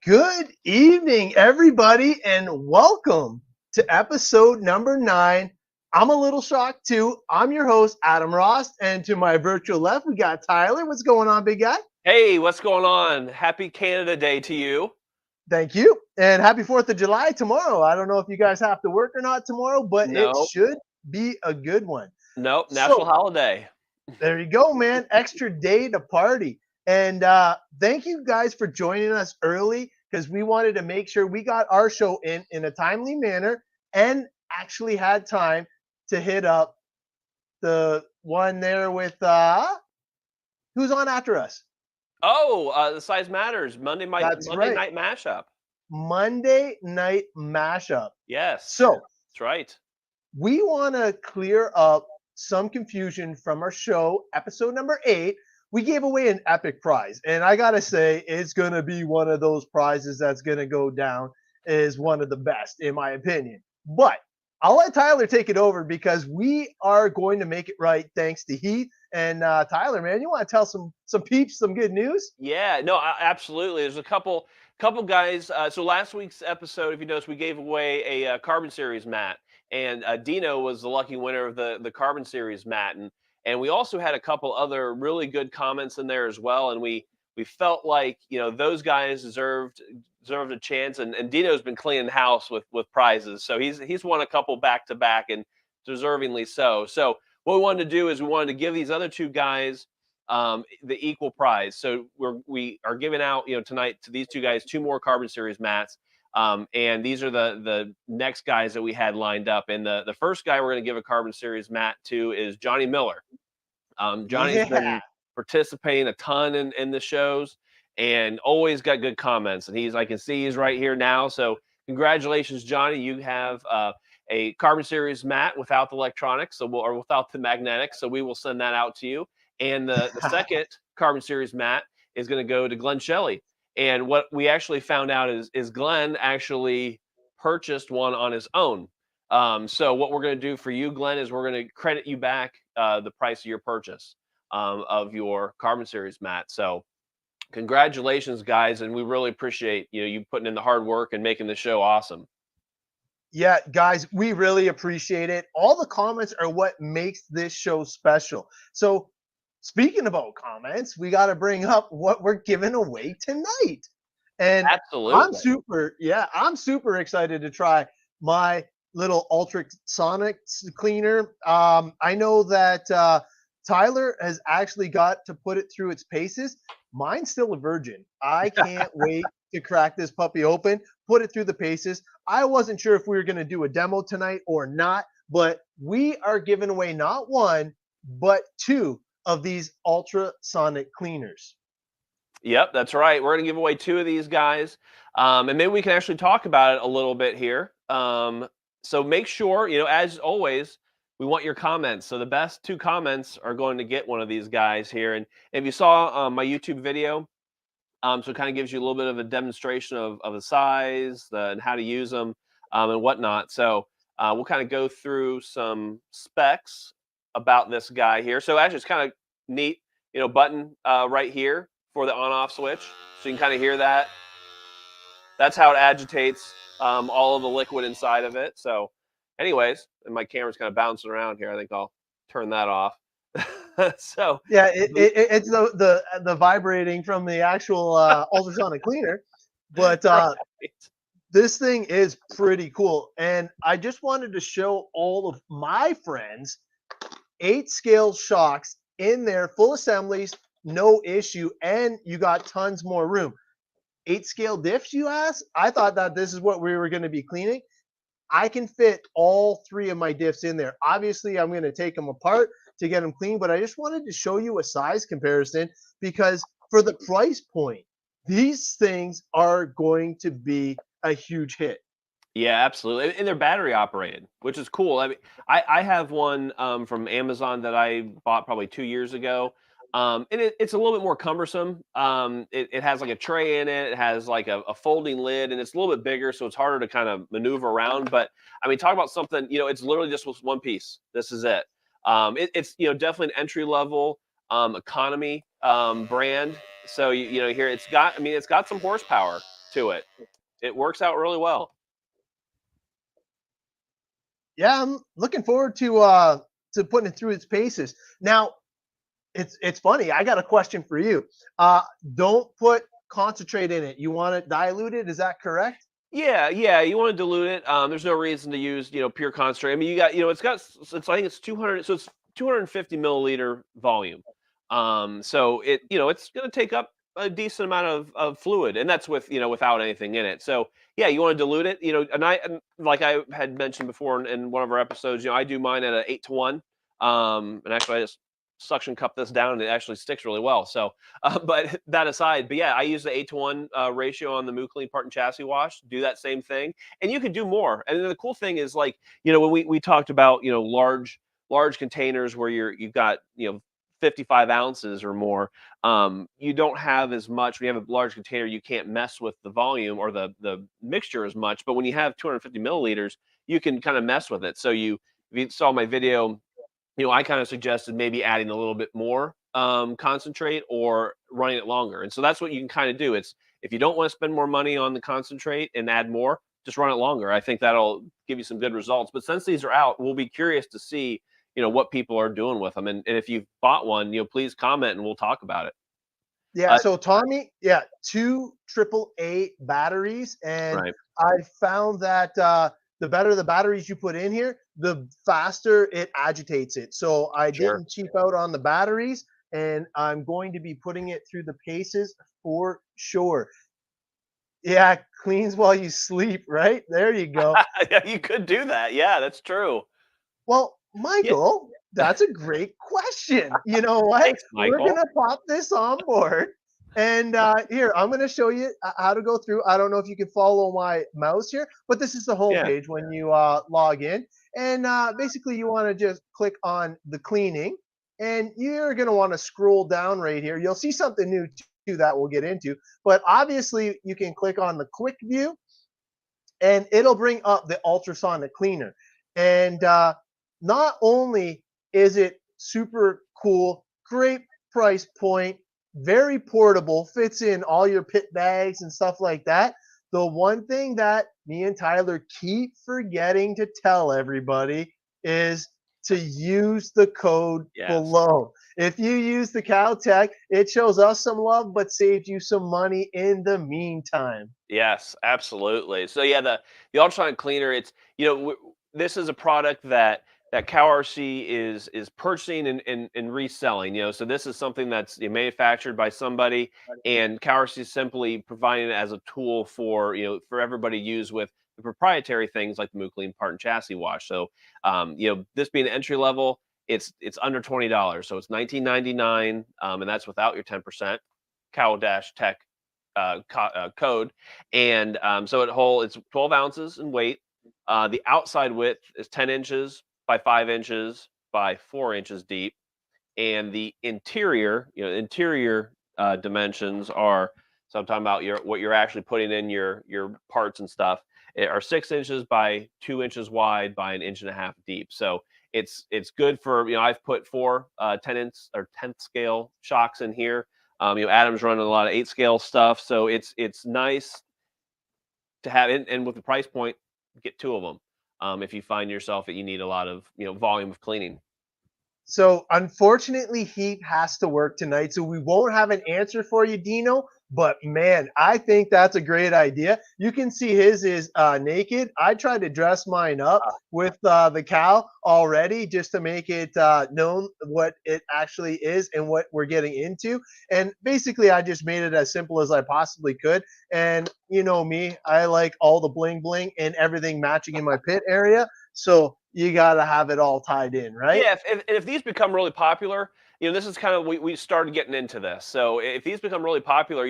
Good evening, everybody, and welcome to episode number 9. I'm a little shocked too. I'm your host, Adam Ross, and to my virtual left, we got Tyler. What's going on, big guy? Hey, what's going on? Happy Canada Day to you. Thank you, and happy 4th of July tomorrow. I don't know if you guys have to work or not tomorrow, but it No, should be a good one. nope, national So, holiday. there you go, man. Extra day to party. And thank you guys for joining us early because we wanted to make sure we got our show in a timely manner and actually had time to hit up the one there with who's on after us. Oh, the size matters. Monday That's Monday right. night mashup. Monday night mashup. Yes, So that's right. we want to clear up some confusion from our show, episode number 8. We gave away an epic prize, and I gotta say, it's gonna be one of those prizes that's gonna go down as one of the best, in my opinion. But I'll let Tyler take it over because we are going to make it right thanks to Heath. And Tyler, man, you want to tell some peeps some good news? Yeah, no, absolutely. There's a couple guys. So last week's episode, if you notice, we gave away a Carbon Series mat, and Dino was the lucky winner of the Carbon Series mat, and we also had a couple other really good comments in there as well, and we felt like those guys deserved a chance, and Dino's been cleaning house with prizes, so he's won a couple back to back and deservingly so. So what we wanted to do is we wanted to give these other two guys the equal prize. So we are giving out tonight to these two guys 2 more Carbon Series mats. And these are the next guys that we had lined up. And the first guy we're going to give a Carbon Series mat to is Johnny Miller. Johnny's been participating a ton in the shows and always got good comments. And I can see he's right here now. So congratulations, Johnny. You have a Carbon Series mat without the electronics, or without the magnetics. So we will send that out to you. And the second Carbon Series mat is going to go to Glenn Shelley. And what we actually found out is Glenn actually purchased one on his own. So what we're going to do for you, Glenn, is we're going to credit you back the price of your purchase of your Carbon Series mat. So congratulations, guys, and we really appreciate you putting in the hard work and making the show awesome. Yeah, guys, we really appreciate it. All the comments are what makes this show special. So speaking about comments, we got to bring up what we're giving away tonight. And Absolutely. I'm super excited to try my little ultrasonic cleaner. I know that Tyler has actually got to put it through its paces. Mine's still a virgin. I can't wait to crack this puppy open, put it through the paces. I wasn't sure if we were going to do a demo tonight or not, but we are giving away not 1, but 2 of these ultrasonic cleaners. Yep, that's right. We're going to give away 2 of these guys. And maybe we can actually talk about it a little bit here. So make sure, as always, we want your comments. So the best 2 comments are going to get one of these guys here. And if you saw my YouTube video, so it kind of gives you a little bit of a demonstration of the size and how to use them and whatnot. So we'll kind of go through some specs about this guy here. So actually, it's kind of neat, button right here for the on-off switch. So you can kind of hear that. That's how it agitates all of the liquid inside of it. So anyways, and my camera's kind of bouncing around here. I think I'll turn that off. So yeah, it's the vibrating from the actual ultrasonic cleaner, but right. This thing is pretty cool. And I just wanted to show all of my friends 8 scale shocks in there, full assemblies, no issue, and you got tons more room. 8 scale diffs, you ask? I thought that this is what we were going to be cleaning. I can fit all 3 of my diffs in there. Obviously, I'm going to take them apart to get them clean, but I just wanted to show you a size comparison because for the price point, these things are going to be a huge hit. Yeah, absolutely. And they're battery operated, which is cool. I mean, I have one from Amazon that I bought probably 2 years ago. And it's a little bit more cumbersome. It has like a tray in it. It has like a folding lid, and it's a little bit bigger, so it's harder to kind of maneuver around. But I mean, talk about something, it's literally just with one piece. This is it. It's definitely an entry level economy brand. So here it's got some horsepower to it. It works out really well. Yeah, I'm looking forward to putting it through its paces. Now, it's funny. I got a question for you. Don't put concentrate in it. You want it diluted? Is that correct? Yeah, yeah, you want to dilute it. There's no reason to use, pure concentrate. I mean, you got, it's I think it's 200, so it's 250 milliliter volume. So it's going to take up a decent amount of fluid, and that's with, without anything in it. So yeah, you want to dilute it, and like I had mentioned before in one of our episodes, I do mine at a 8-to-1. And actually I just suction cup this down and it actually sticks really well. So but that aside, but yeah, I use the 8-to-1 ratio on the Moo Clean part and chassis wash. Do that same thing, and you can do more. And then the cool thing is, like, when we talked about, large containers where you've got 55 ounces or more, you don't have as much. When you have a large container, you can't mess with the volume or the mixture as much. But when you have 250 milliliters, you can kind of mess with it. So if you saw my video, I kind of suggested maybe adding a little bit more concentrate or running it longer. And so that's what you can kind of do. It's, if you don't want to spend more money on the concentrate and add more, just run it longer. I think that'll give you some good results. But since these are out, we'll be curious to see, what people are doing with them. And if you've bought one, please comment and we'll talk about it. Yeah. So Tommy, yeah, 2 AAA batteries, and Right. I found that the better the batteries you put in here, the faster it agitates it. So I Sure. didn't cheap out on the batteries, and I'm going to be putting it through the paces for sure. Yeah, cleans while you sleep, right? There you go. Yeah, you could do that. Yeah, that's true. Well, Yeah. Michael, that's a great question. You know what? Thanks, We're Michael. gonna pop this on board, and here I'm gonna show you how to go through. I don't know if you can follow my mouse here, but this is the Yeah. homepage when you log in, and basically you want to just click on the cleaning, and you're gonna want to scroll down right here. You'll see something new too that we'll get into, but obviously you can click on the quick view, and it'll bring up the ultrasonic cleaner. And not only is it super cool, great price point, very portable, fits in all your pit bags and stuff like that. The one thing that me and Tyler keep forgetting to tell everybody is to use the code Yes. below. If you use the Cow Tech, it shows us some love, but saves you some money in the meantime. Yes, absolutely. So yeah, the ultrasonic cleaner, it's, this is a product that CowRC is purchasing and reselling. So this is something that's manufactured by somebody, and CowRC is simply providing it as a tool for, for everybody to use with the proprietary things like the Moo Clean part and chassis wash. So this being entry level, it's under $20, so it's $19.99, and that's without your 10% Cow-Tech code. And so it's 12 ounces in weight. The outside width is 10 inches by 5 inches by 4 inches deep, and the interior dimensions are, so I'm talking about what you're actually putting in your parts and stuff, are 6 inches by 2 inches wide by an inch and a half deep. So it's good for, I've put 4 10th or 10th scale shocks in here. Adam's running a lot of 8 scale stuff, so it's nice to have, and with the price point, get 2 of them. If you find yourself that you need a lot of, volume of cleaning. So unfortunately, Heat has to work tonight, so we won't have an answer for you, Dino. But man, I think that's a great idea. You can see his is naked. I tried to dress mine up with the cow already just to make it known what it actually is and what we're getting into. And basically, I just made it as simple as I possibly could. And you know me, I like all the bling bling and everything matching in my pit area. So you got to have it all tied in, right? Yeah, if these become really popular, this is kind of, we started getting into this. So if these become really popular,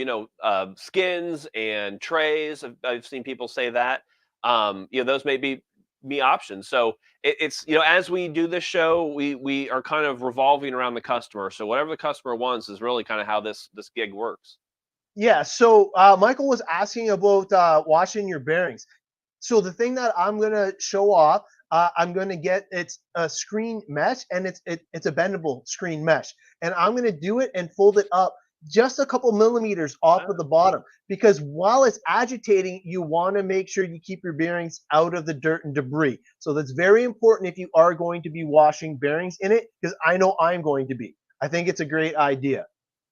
skins and trays, I've seen people say that, those may be me options. So it's, as we do this show, we are kind of revolving around the customer. So whatever the customer wants is really kind of how this gig works. Yeah. So Michael was asking about washing your bearings. So the thing that I'm gonna show off, I'm gonna get, it's a screen mesh, and it's a bendable screen mesh, and I'm gonna do it and fold it up just a couple millimeters off Ah, of the bottom, because while it's agitating, you want to make sure you keep your bearings out of the dirt and debris. So that's very important if you are going to be washing bearings in it, because I know I'm going to be. I think it's a great idea.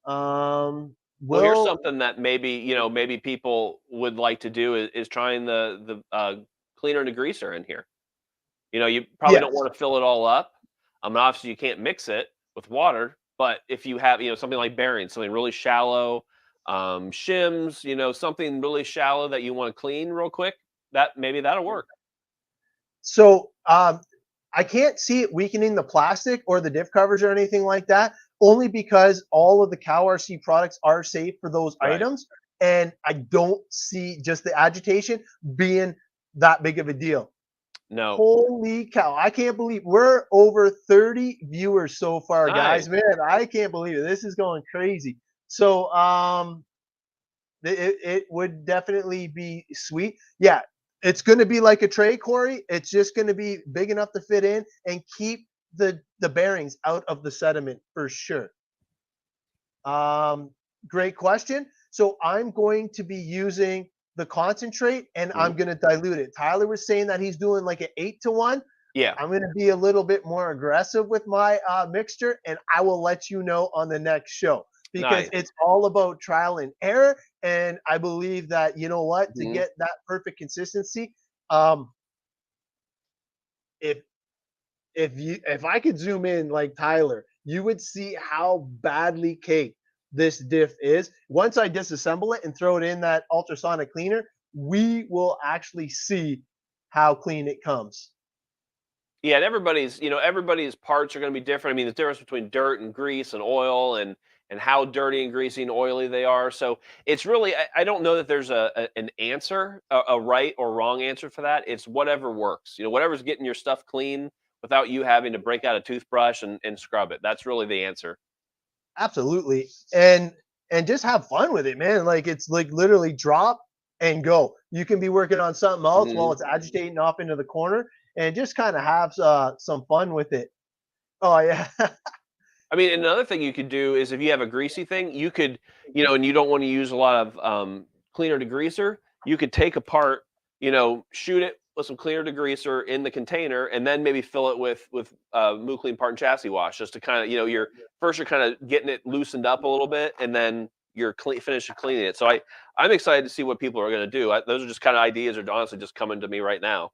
Um, well, here's will something that maybe, maybe people would like to do is trying the cleaner and degreaser in here. You probably don't Yes. wanna fill it all up. Obviously, you can't mix it with water, but if you have, something like bearings, something really shallow, shims, something really shallow that you wanna clean real quick, that maybe that'll work. So I can't see it weakening the plastic or the diff covers or anything like that, only because all of the CowRC products are safe for those Right. items. And I don't see just the agitation being that big of a deal. No. Holy cow. I can't believe we're over 30 viewers so far, Nice. guys. Man, I can't believe it. This is going crazy. So it would definitely be sweet. Yeah, it's going to be like a tray, Corey. It's just going to be big enough to fit in and keep the bearings out of the sediment for sure. Um, Great question. So I'm going to be using the concentrate and Mhm. I'm going to dilute it. Tyler was saying that he's doing like an 8-to-1. Yeah. I'm going to be a little bit more aggressive with my mixture, and I will let you know on the next show, because Nice. it's all about trial and error. And I believe that, you know what, to Mhm. get that perfect consistency, um, if if I could zoom in like Tyler, you would see how badly caked this diff is. Once I disassemble it and throw it in that ultrasonic cleaner, we will actually see how clean it comes. Yeah, and everybody's parts are gonna be different. I mean, the difference between dirt and grease and oil and how dirty and greasy and oily they are. So it's really I don't know that there's an answer, a right or wrong answer for that. It's whatever works. Whatever's getting your stuff clean without you having to break out a toothbrush and scrub it. That's really the answer. Absolutely. And just have fun with it, man. Like it's like literally drop and go. You can be working on something else while Mhm. it's agitating off into the corner, and just kind of have some fun with it. Oh yeah. I mean, another thing you could do is if you have a greasy thing, you could, and you don't want to use a lot of cleaner degreaser, you could take apart, shoot it with some cleaner degreaser in the container, and then maybe fill it with Moo Clean Part and Chassis Wash, just to kind of, you're kind of getting it loosened up a little bit, and then you're finishing cleaning it. So I'm excited to see what people are going to do. Those are just kind of ideas that are honestly just coming to me right now.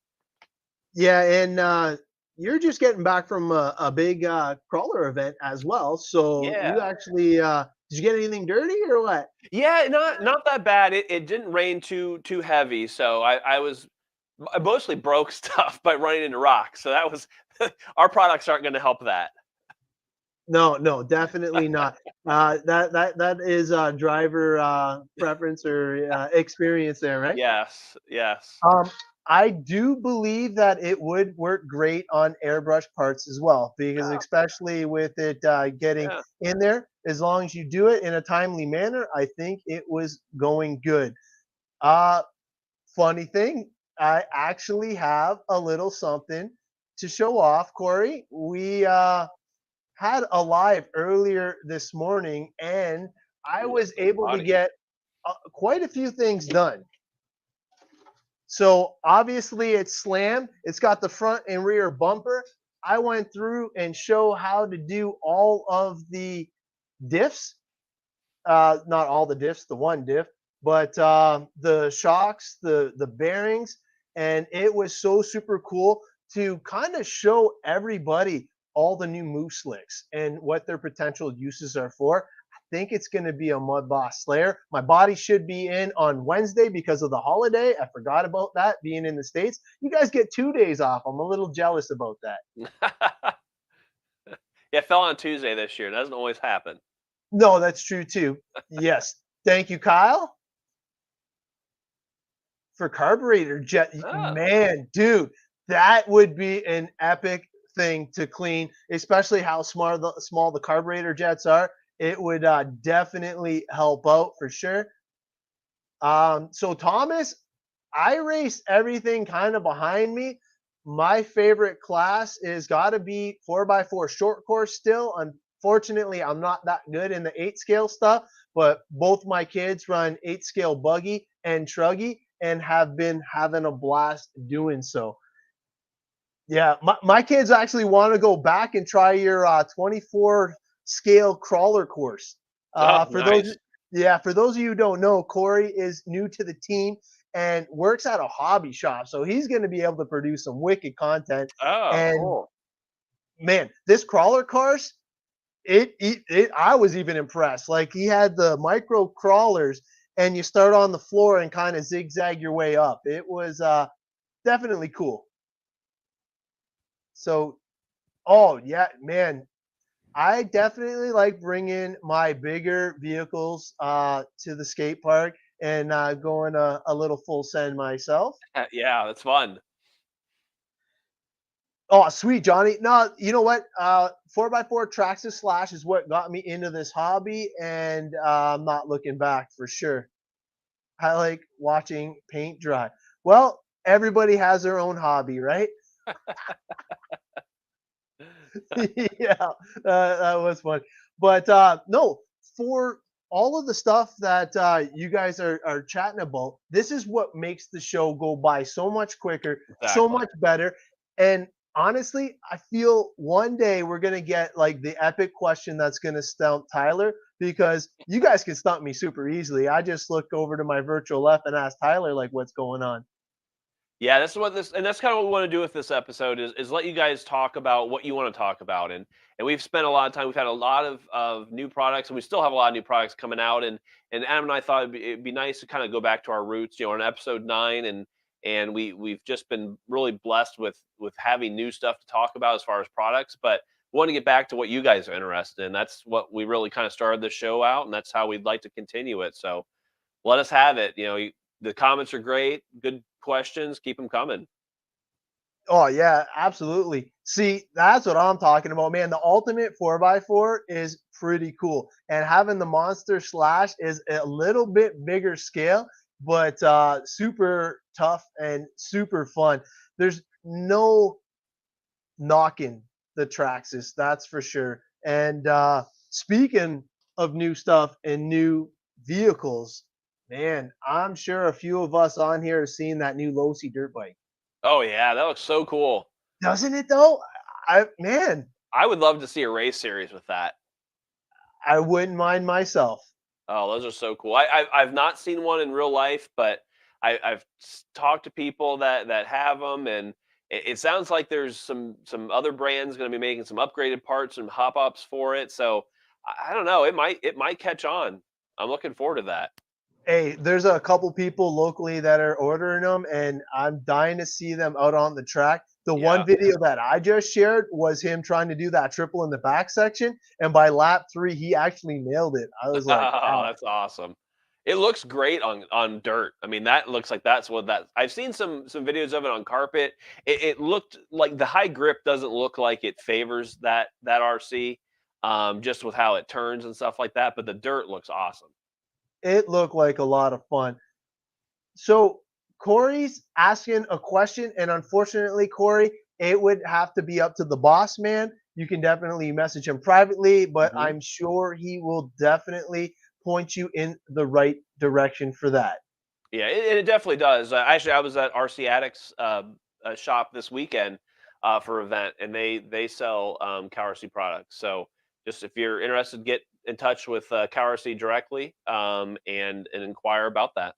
Yeah, and you're just getting back from a big crawler event as well. So you Yeah. actually did you get anything dirty or what? Yeah, not that bad. It didn't rain too heavy, so I mostly broke stuff by running into rocks. So that was our products aren't going to help that. No, no, definitely not. That is driver preference or experience there, right? Yes, yes. Um, I do believe that it would work great on airbrush parts as well, because Oh, especially with it getting yeah. in there, as long as you do it in a timely manner, I think it was going good. Uh, Funny thing, I actually have a little something to show off, Corey. We had a live earlier this morning, and I Ooh, was able to body. get quite a few things done. So obviously it's slammed. It's got the front and rear bumper. I went through and show how to do all of the diffs. Not all the diffs, the one diff, but the shocks, the bearings, and it was so super cool to kind of show everybody all the new move slicks and what their potential uses are for. I think it's going to be a Mud Boss Slayer. My body should be in on Wednesday because of the holiday. I forgot about that being in the States. You guys get 2 days off. I'm a little jealous about that. Yeah, it fell on Tuesday this year. It doesn't always happen. No, that's true too. Yes. Thank you, Kyle, for carburetor jet. Oh, Man, dude, that would be an epic thing to clean, especially how small the carburetor jets are. It would definitely help out for sure. So Thomas, I race everything kind of behind me. My favorite class is got to be 4x4 short course still. Fortunately, I'm not that good in the 8 scale stuff, but both my kids run 8 scale buggy and truggy and have been having a blast doing so. Yeah, my kids actually want to go back and try your 24 scale crawler course. Oh, For those, nice. yeah, for those of you who don't know, Corey is new to the team and works at a hobby shop, so he's going to be able to produce some wicked content. Oh, And cool. man, this crawler course, I was even impressed. Like he had the micro crawlers, and you start on the floor and kind of zigzag your way up. It was definitely cool. So, oh yeah, man, I definitely like bringing my bigger vehicles to the skate park and going a little full send myself. Yeah, that's fun. Oh, sweet, Johnny. No, you know what? 4x4 Traxxas Slash is what got me into this hobby, and I'm not looking back for sure. I like watching paint dry. Well, everybody has their own hobby, right? Yeah, that was fun. But no, for all of the stuff that you guys are chatting about, this is what makes the show go by so much quicker, so Exactly. much better. And honestly, I feel one day we're gonna get like the epic question that's gonna stump Tyler because you guys can stump me super easily. I just look over to my virtual left and ask Tyler like what's going on. Yeah, that's kind of what we want to do with this episode is let you guys talk about what you want to talk about, and we've spent a lot of time. We've had a lot of new products, and we still have a lot of new products coming out. And Adam and I thought it'd be nice to kind of go back to our roots, on episode 9, and we've just been really blessed with having new stuff to talk about as far as products, but we want to get back to what you guys are interested in. That's what we really kind of started the show out, and that's how we'd like to continue it. So let us have it. The comments are great. Good questions. Keep them coming. Oh yeah, absolutely. See, that's what I'm talking about, man. The ultimate 4x4 is pretty cool. And having the monster slash is a little bit bigger scale, but super tough and super fun. There's no knocking the Traxxas, that's for sure. And speaking of new stuff and new vehicles, man, I'm sure a few of us on here have seen that new Losi dirt bike. Oh yeah, that looks so cool. Doesn't it though? Man, I would love to see a race series with that. I wouldn't mind myself. Oh, those are so cool. I've not seen one in real life, but I've talked to people that have them, and it sounds like there's some other brands going to be making some upgraded parts and hop ups for it. So I don't know. It might catch on. I'm looking forward to that. Hey, there's a couple people locally that are ordering them, and I'm dying to see them out on the track. The Yeah. one video that I just shared was him trying to do that triple in the back section, and by lap 3, he actually nailed it. I was like, Oh, wow. that's awesome. It looks great on dirt. I mean, that looks like that's what that I've seen some videos of it on carpet. It looked like the high grip doesn't look like it favors that RC, just with how it turns and stuff like that. But the dirt looks awesome. It looked like a lot of fun. So Corey's asking a question, and unfortunately, Corey, it would have to be up to the boss man. You can definitely message him privately, but Mhm. I'm sure he will definitely point you in the right direction for that. Yeah, it definitely does. Actually, I was at RC Addicts shop this weekend for an event, and they sell CowRC products. So just if you're interested, get in touch with CowRC directly and inquire about that.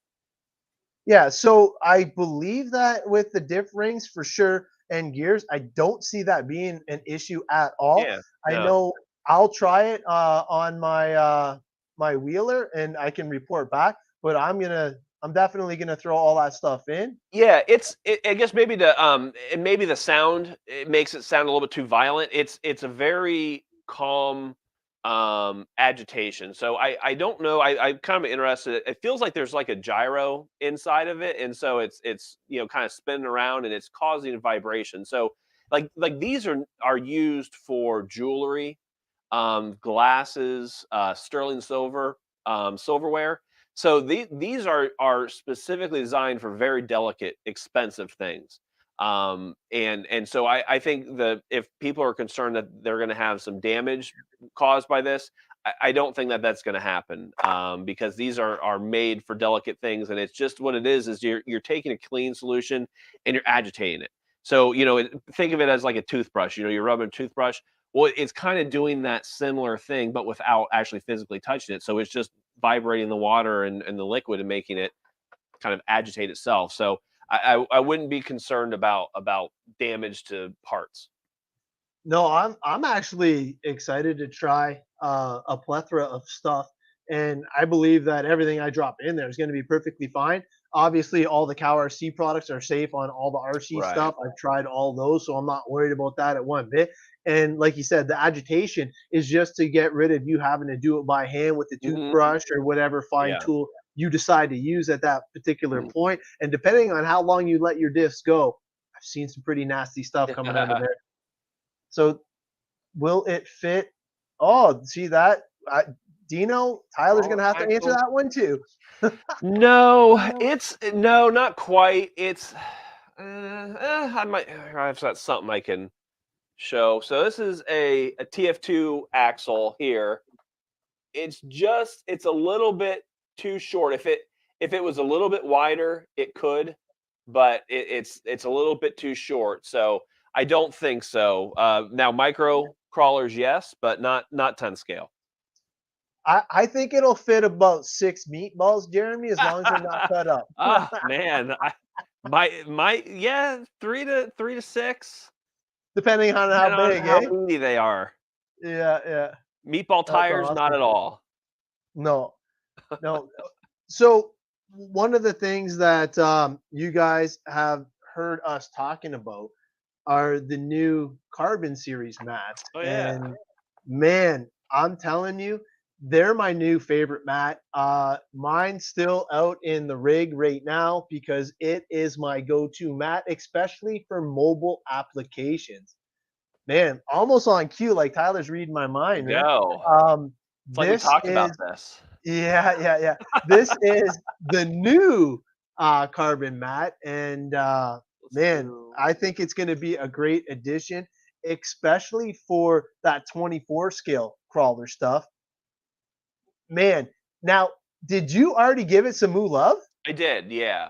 Yeah, so I believe that with the diff rings for sure and gears, I don't see that being an issue at all. Yeah, I no. know I'll try it on my wheeler and I can report back, but I'm definitely gonna throw all that stuff in. Yeah, I guess maybe and maybe the sound it makes it sound a little bit too violent. It's a very calm agitation. So I don't know. I'm kind of interested. It feels like there's like a gyro inside of it, and so it's kind of spinning around and it's causing vibration. So like these are used for jewelry, glasses, sterling silver, silverware. So these are specifically designed for very delicate, expensive things. And so I think that if people are concerned that they're going to have some damage caused by this, I don't think that that's going to happen, because these are made for delicate things, and it's just what it is you're taking a clean solution and you're agitating it. So think of it as like a toothbrush. You're rubbing a toothbrush. Well, it's kind of doing that similar thing, but without actually physically touching it. So it's just vibrating the water and the liquid and making it kind of agitate itself. So I wouldn't be concerned about damage to parts. No, I'm actually excited to try a plethora of stuff, and I believe that everything I drop in there is going to be perfectly fine. Obviously, all the CowRC products are safe on all the RC Right. stuff. I've tried all those, so I'm not worried about that at one bit. And like you said, the agitation is just to get rid of you having to do it by hand with the Hmm. toothbrush or whatever fine Yeah. tool you decide to use at that particular Mhm. point. And depending on how long you let your discs go, I've seen some pretty nasty stuff coming out of there. So will it fit? Oh, see that? Dino, Tyler's All gonna have to answer axles. that one too. No, it's no, not quite. It's I might I have something I can show. So this is a TF2 axle here. It's a little bit too short. If it was a little bit wider, it could, but it's a little bit too short. So I don't think so. Now micro crawlers, yes, but not 10 scale. I think it'll fit about 6 meatballs, Jeremy, as long as they're not cut up. Man, yeah, 3 to 6, Depending on how depending on big, how eh? meaty they are. Yeah, yeah. Meatball That's tires, not awesome. at all. No, no. So one of the things that you guys have heard us talking about are the new Carbon Series mats. Oh yeah. And man, I'm telling you, they're my new favorite mat. Mine's still out in the rig right now because it is my go-to mat, especially for mobile applications. Man, almost on cue, like Tyler's reading my There mind, you man. go. It's like we This talked is about this. yeah, yeah, yeah. This is the new carbon mat, and Let's man, do. I think it's going to be a great addition, especially for that 24 scale crawler stuff. Man, now did you already give it some moo love? I did, yeah.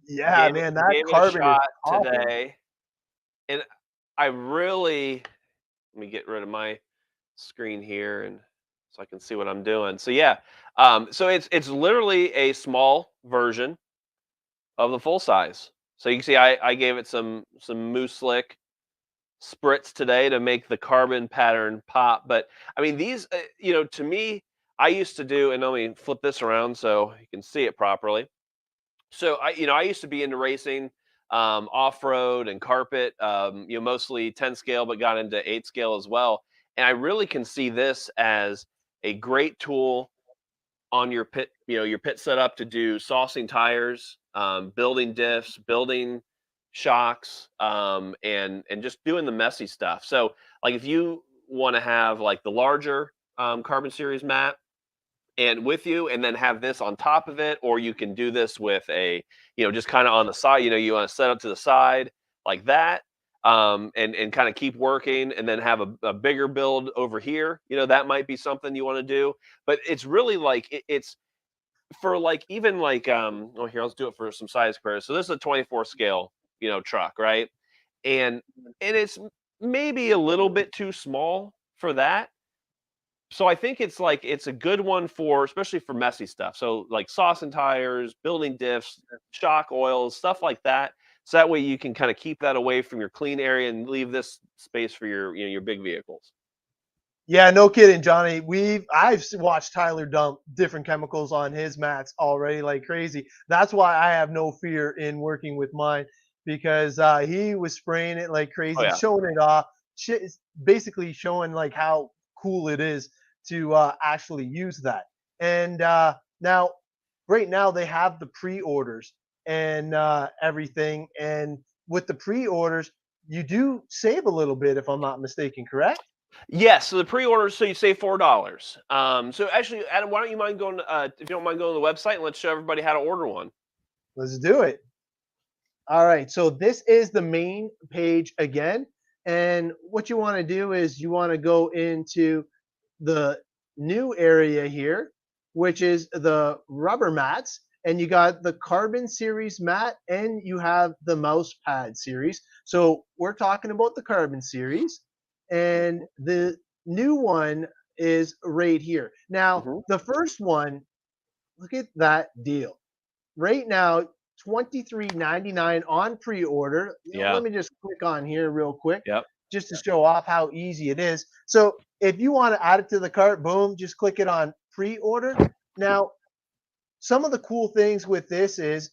Yeah, man, that Gave it a carbon is shot popping. today, and I really let me get rid of my screen here and so I can see what I'm doing. So yeah, so it's literally a small version of the full size. So you can see I gave it some mousse slick spritz today to make the carbon pattern pop. But I mean, these, to me, I used to do, and let me flip this around so you can see it properly. So I used to be into racing, off road and carpet, mostly 10 scale, but got into 8 scale as well. And I really can see this as a great tool on your pit setup to do saucing tires, building diffs, building shocks, and just doing the messy stuff. So like if you want to have like the larger carbon series mat and with you and then have this on top of it, or you can do this with just kind of on the side. You want to set up to the side like that, and kind of keep working and then have a bigger build over here. That might be something you want to do, but it's really like it's for like even like oh, here, let's do it for some size comparisons. So this is a 24 scale truck, right? And it's maybe a little bit too small for that. So I think it's a good one for especially for messy stuff. So like sauce and tires, building diffs, shock oils, stuff like that. So that way you can kind of keep that away from your clean area and leave this space for your big vehicles. Yeah, no kidding, Johnny. I've watched Tyler dump different chemicals on his mats already like crazy. That's why I have no fear in working with mine because he was spraying it like Oh crazy, yeah. showing it off, basically showing like how cool it is to actually use that. And now, right now they have the pre-orders and everything. And with the pre-orders, you do save a little bit, if I'm not mistaken. Correct? Yes, so the pre-order, so you save $4. So actually, Adam, why don't you mind going? If you don't mind going to the website, and let's show everybody how to order one. Let's do it. All right, so this is the main page again. And what you want to do is you want to go into the new area here, which is the rubber mats. And you got the carbon series mat and you have the mouse pad series. So we're talking about the carbon series. And the new one is right here. Now, Hmm. the first one, look at that deal right now, 23.99 on pre-order. Yeah. Let me just click on here real quick Yep. just to show off how easy it is. So if you want to add it to the cart, boom, just click it on pre-order. Now, some of the cool things with this is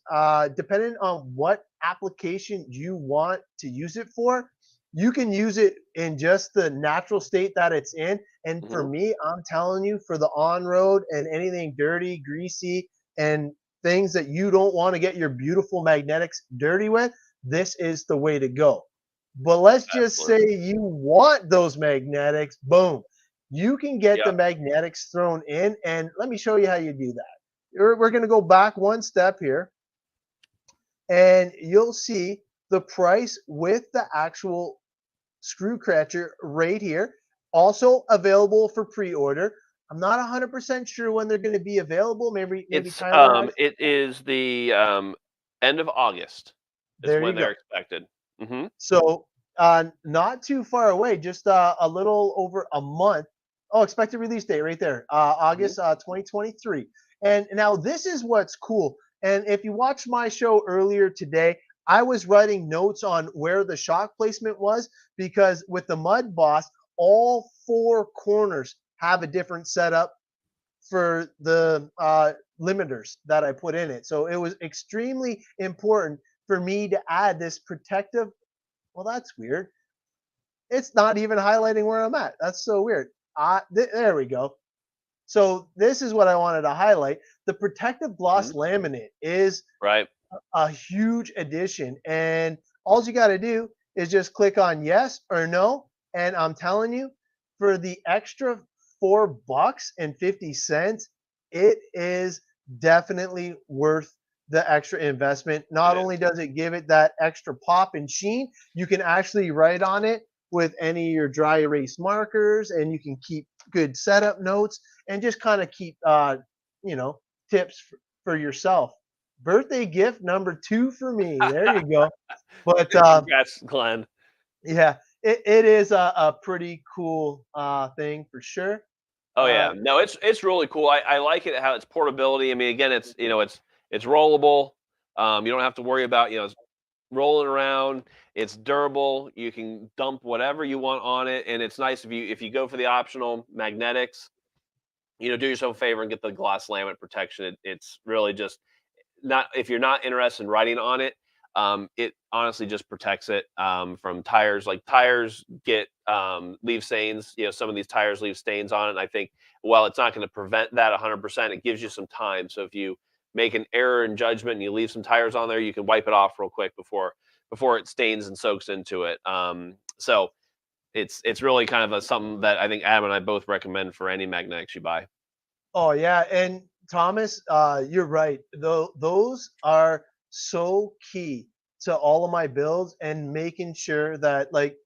depending on what application you want to use it for, you can use it in just the natural state that it's in. And for Hmm. me, I'm telling you, for the on road and anything dirty, greasy, and things that you don't want to get your beautiful magnetics dirty with, this is the way to go. But let's just say Absolutely. you want those magnetics, boom. You can get the Yep. magnetics thrown in, and let me show you how you do that. We're going to go back one step here, and you'll see the price with the actual screw catcher right here. Also available for pre-order. I'm not 100% sure when they're going to be available. Maybe Tyler has. It is the end of August is There when you they're go. expected. Hmm. So not too far away, just a little over a month. Oh, expected release date right there, Hmm. August 2023. And now this is what's cool. And if you watched my show earlier today, I was writing notes on where the shock placement was because with the Mud Boss, all four corners have a different setup for the limiters that I put in it. So it was extremely important for me to add this protective. Well, that's weird. It's not even highlighting where I'm at. That's so weird. There we go. So this is what I wanted to highlight. The protective Hmm. gloss laminate is Right. a huge addition, and all you got to do is just click on yes or no. And I'm telling you, for the extra $4.50, it is definitely worth the extra investment. It Not only is. does it give it that extra pop and sheen, you can actually write on it with any of your dry erase markers, and you can keep good setup notes and just kind of keep you know tips for yourself. Birthday gift number 2 for me. There you go. But Congrats, Glenn. yeah, it is a pretty cool thing for sure. Oh Uh, yeah, no, it's really cool. I like it how it's portability. I mean, again, it's rollable. You don't have to worry about rolling around. It's durable. You can dump whatever you want on it, and it's nice if you go for the optional magnetics. Do yourself a favor and get the glass laminate protection. It's really just not if you're not interested in writing on it. It honestly just protects it from tires. Like tires get leave stains. Some of these tires leave stains on it. And I think while it's not going to prevent that 100%, it gives you some time. So if you make an error in judgment and you leave some tires on there, you can wipe it off real quick before it stains and soaks into it. So it's really kind of something that I think Adam and I both recommend for any magnetics you buy. oh yeah, and Thomas, you're right. Those are so key to all of my builds and making sure that like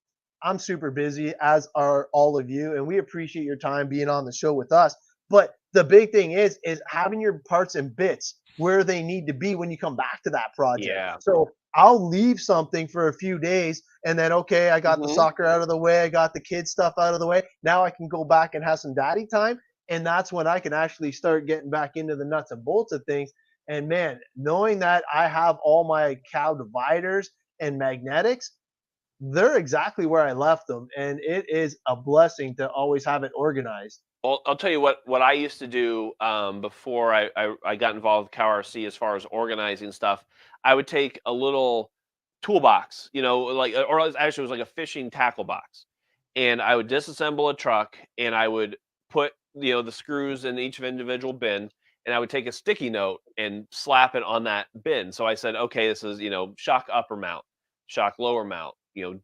I'm super busy, as are all of you, and we appreciate your time being on the show with us. But the big thing is having your parts and bits where they need to be when you come back to that project. Yeah. So I'll leave something for a few days and then okay, I got the Hmm. soccer out of the way, I got the kids stuff out of the way. Now I can go back and have some daddy time, and that's when I can actually start getting back into the nuts and bolts of things. And man, knowing that I have all my cow dividers and magnetics, they're exactly where I left them, and it is a blessing to always have it organized. Well, I'll tell you what I used to do before I got involved with CowRC as far as organizing stuff. I would take a little toolbox, actually it was like a fishing tackle box, and I would disassemble a truck and I would put the screws in each individual bin, and I would take a sticky note and slap it on that bin. So I said, okay, this is shock upper mount, shock lower mount,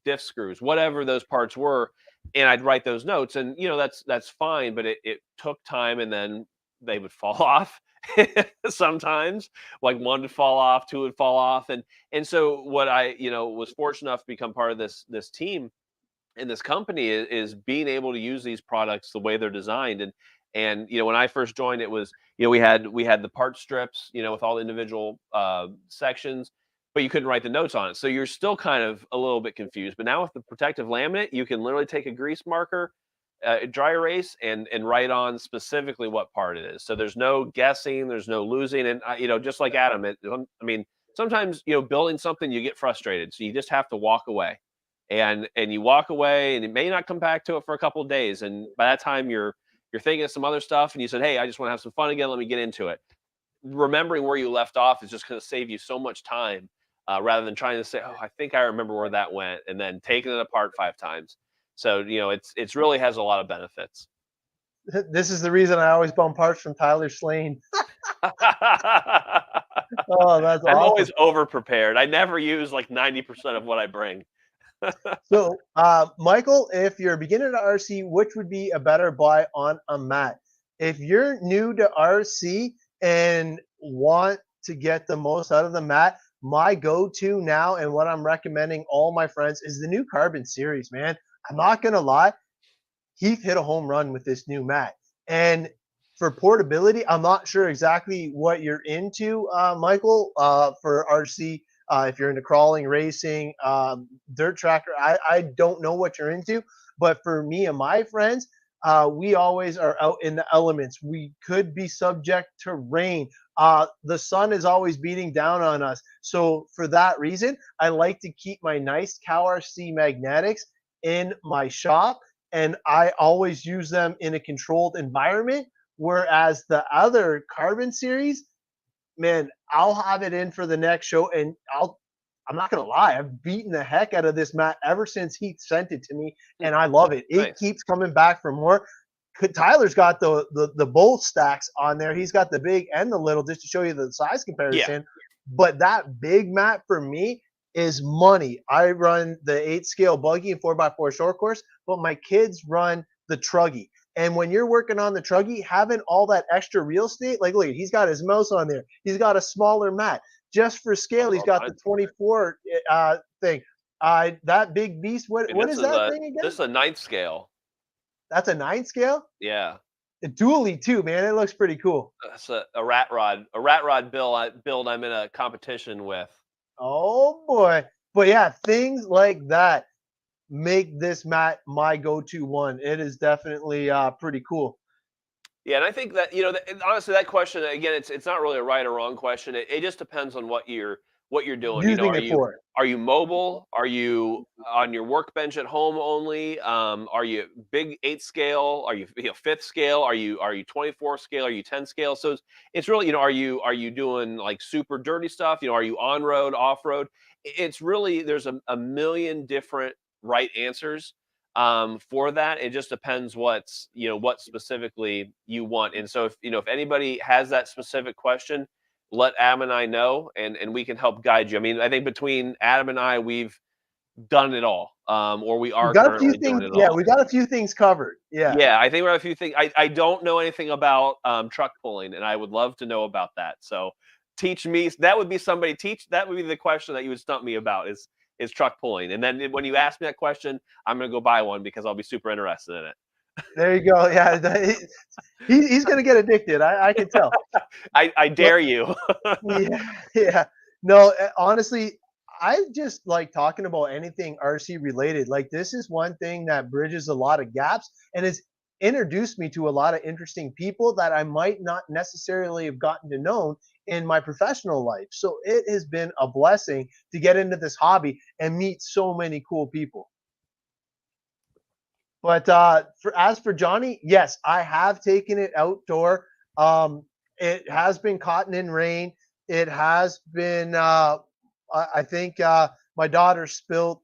diff screws, whatever those parts were, and I'd write those notes, and that's fine, but it took time, and then they would fall off, sometimes, like one would fall off, two would fall off, and so what I was fortunate enough to become part of this team in this company is being able to use these products the way they're designed. And when I first joined, it was we had the part strips, with all the individual sections, but you couldn't write the notes on it, so you're still kind of a little bit confused. But now with the protective laminate, you can literally take a grease marker, dry erase, and write on specifically what part it is, so there's no guessing, there's no losing. And just like Adam, I mean, sometimes building something you get frustrated, so you just have to walk away, and you walk away, and it may not come back to it for a couple of days, and by that time you're thinking of some other stuff, and you said, hey, I just want to have some fun again, let me get into it. Remembering where you left off is just going to save you so much time, rather than trying to say, oh, I think I remember where that went, and then taking it apart 5 times. So it's really has a lot of benefits. This is the reason I always bum parts from Tyler Slane. Oh, that's I'm awesome. always over prepared. I never use like 90% of what I bring. So, Michael, if you're a beginner to RC, which would be a better buy on a mat? If you're new to RC and want to get the most out of the mat, my go-to now and what I'm recommending all my friends is the new Carbon series, man. I'm not going to lie. Heath hit a home run with this new mat. And for portability, I'm not sure exactly what you're into, Michael, for RC. If you're into crawling, racing, dirt tracker, I don't know what you're into. But for me and my friends, we always are out in the elements. We could be subject to rain. The sun is always beating down on us. So for that reason, I like to keep my nice CowRC magnetics in my shop, and I always use them in a controlled environment. Whereas the other Carbon series, man, I'll have it in for the next show, and I'm not gonna lie, I've beaten the heck out of this mat ever since Heath sent it to me, and I love it. It Nice. keeps coming back for more. Tyler's got the both stacks on there. He's got the big and the little, just to show you the size Yeah. comparison. But that big mat for me is money. I run the 8 scale buggy and 4x4 short course, but my kids run the truggy. And when you're working on the truggy, having all that extra real estate, like look, he's got his mouse on there. He's got a smaller mat. Just for scale, he's got the 24 thing. That big beast, what is that thing again? This is a 9th scale. That's a 9 scale? Yeah. A dually too, man. It looks pretty cool. That's a rat rod. A rat rod build I'm in a competition with. Oh boy. But yeah, things like that make this mat my go-to one. It is definitely pretty cool. Yeah, and I think that honestly, that question again, it's not really a right or wrong question. It just depends on what you're doing. Using it for it. Are you mobile? Are you on your workbench at home only? Are you big 8 scale? Are you 5th scale? Are you 24 scale? Are you 10 scale? So it's really are you doing like super dirty stuff? Are you on road, off road? It's really there's a million different right answers for that. It just depends what specifically you want. And so if anybody has that specific question, let Adam and I know, and we can help guide you. I mean, I think between Adam and I, we've done it all, or we We are got a few currently things. doing it Yeah, all. we got a few things covered. Yeah. Yeah, I think we have a few things. I don't know anything about truck pulling, and I would love to know about that. So teach me. That would be somebody teach. That would be the question that you would stump me about is truck pulling. And then when you ask me that question, I'm gonna go buy one because I'll be super interested in it. There you go. Yeah, he's gonna get addicted. I can tell. I dare you. Yeah, yeah. No, honestly, I just like talking about anything RC related. Like this is one thing that bridges a lot of gaps and has introduced me to a lot of interesting people that I might not necessarily have gotten to know in my professional life. So it has been a blessing to get into this hobby and meet so many cool people. But as for Johnny, yes, I have taken it outdoor. It has been caught in rain. It has been. I think my daughter spilled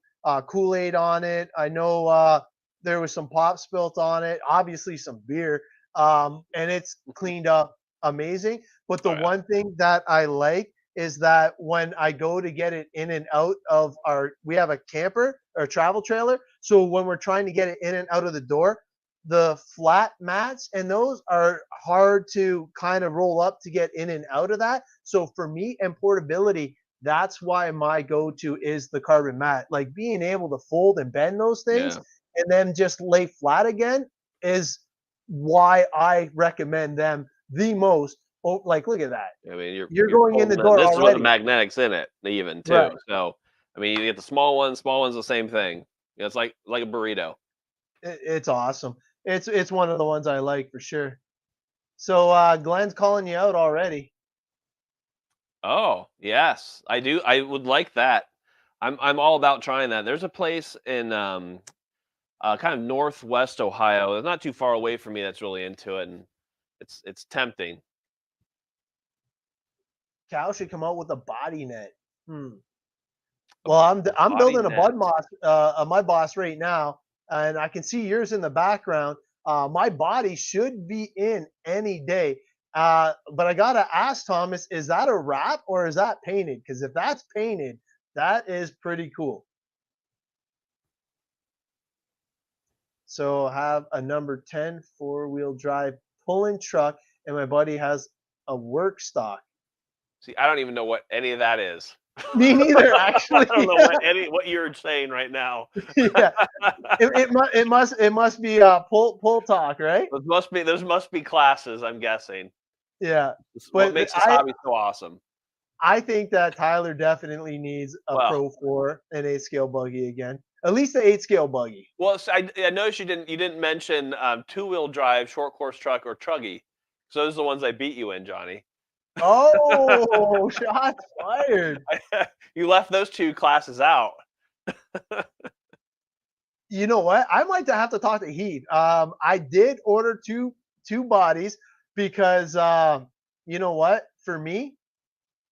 Kool-Aid on it. I know there was some pop spilt on it. Obviously, some beer, and it's cleaned up amazing. But the one thing that I like is that when I go to get it in and out of we have a camper or travel trailer. So when we're trying to get it in and out of the door, the flat mats, and those are hard to kind of roll up to get in and out of that. So for me and portability, that's why my go-to is the carbon mat. Like being able to fold and bend those things Yeah. and then just lay flat again is why I recommend them the most. Oh, like look at that. I mean, You're you're going in the folding it. door This is with the already. magnetics in it, even Right. too. So, I mean, you get the small one. Small one's the same thing. It's like a burrito. It's awesome. It's one of the ones I like for sure. So Glenn's calling you out already. Oh yes, I do. I would like that. I'm all about trying that. There's a place in kind of northwest Ohio. It's not too far away from me. That's really into it, and it's tempting. Cal should come out with a body net. Hmm. A Well, I'm body building a net. bud moss, my boss right now, and I can see yours in the background. My body should be in any day. But I gotta ask Thomas, is that a wrap or is that painted? Because if that's painted, that is pretty cool. So I have a number 10 four-wheel drive pulling truck, and my buddy has a work stock. See, I don't even know what any of that is. Me neither, I don't actually. know what you're saying right now. Yeah, it must be pull talk, right? Those must be classes, I'm guessing. Yeah, It's what but makes this hobby so awesome. I think that Tyler definitely needs a Well, Pro 4 and 8 scale buggy again. At least the 8 scale buggy. so I noticed you didn't mention two-wheel drive, short course truck, or truggy. So those are the ones I beat you in, Johnny. Oh, shots fired. You left those two classes out. You know what? I might have to talk to Heath. I did order two bodies because you know what? For me,